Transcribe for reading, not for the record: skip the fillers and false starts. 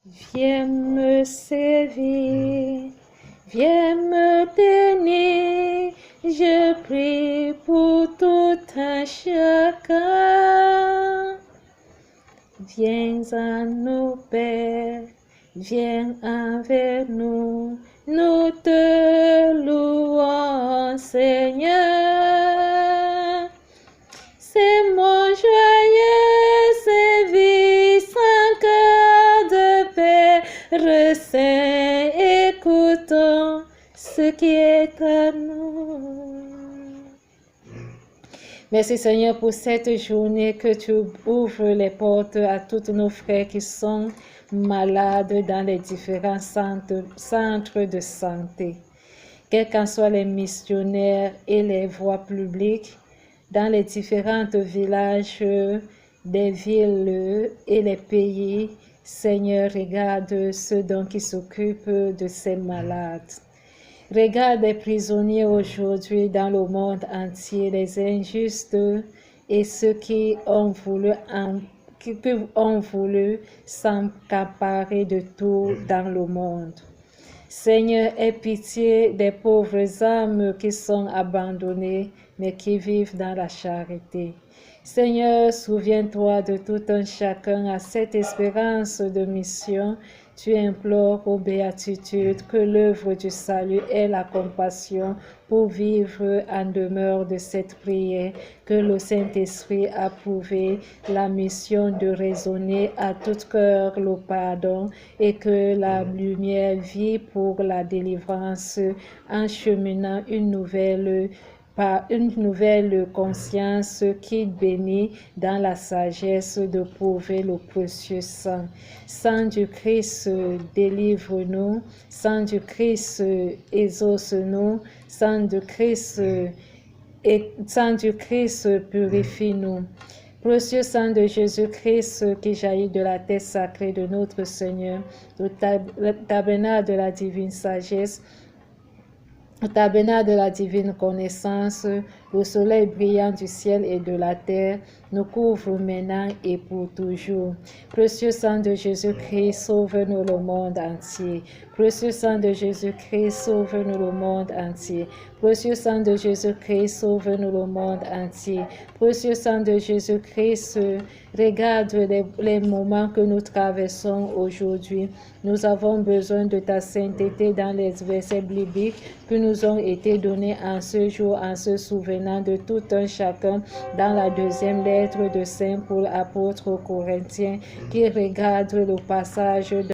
Viens me servir, viens me tenir, je prie pour tout un chacun. Viens à nous, Père, viens avec nous, nous te louons, Seigneur. C'est mon joyeux service, un cœur de Père saint, écoutons ce qui est à nous. Merci Seigneur pour cette journée que tu ouvres les portes à tous nos frères qui sont malades dans les différents centres de santé. Quels qu'en soient les missionnaires et les voies publiques, dans les différents villages des villes et les pays, Seigneur, regarde ceux dont qui s'occupent de ces malades. Regarde les prisonniers aujourd'hui dans le monde entier, les injustes et ceux qui ont voulu s'accaparer de tout dans le monde. Seigneur, aie pitié des pauvres âmes qui sont abandonnées, mais qui vivent dans la charité. Seigneur, souviens-toi de tout un chacun à cette espérance de mission. Tu implores aux béatitudes que l'œuvre du salut ait la compassion pour vivre en demeure de cette prière, que le Saint-Esprit a prouvé la mission de raisonner à tout cœur le pardon et que la lumière vit pour la délivrance en cheminant une nouvelle conscience qui bénit dans la sagesse de prouver le précieux sang. Sang du Christ, délivre-nous. Sang du Christ, exauce-nous. Sang du Christ, purifie-nous. Précieux sang de Jésus-Christ qui jaillit de la tête sacrée de notre Seigneur, le tabernacle de la divine sagesse, le tabernacle de la divine connaissance, le soleil brillant du ciel et de la terre, nous couvre maintenant et pour toujours. Précieux sang de Jésus-Christ, sauve-nous le monde entier. Précieux sang de Jésus-Christ, sauve-nous le monde entier. Précieux sang de Jésus-Christ, sauve-nous le monde entier. Précieux sang de Jésus-Christ, regarde les moments que nous traversons aujourd'hui. Nous avons besoin de ta sainteté dans les versets bibliques qui nous ont été donnés en ce jour, en se souvenant de tout un chacun dans la deuxième lettre de Saint Paul, apôtre aux Corinthiens, qui regarde le passage de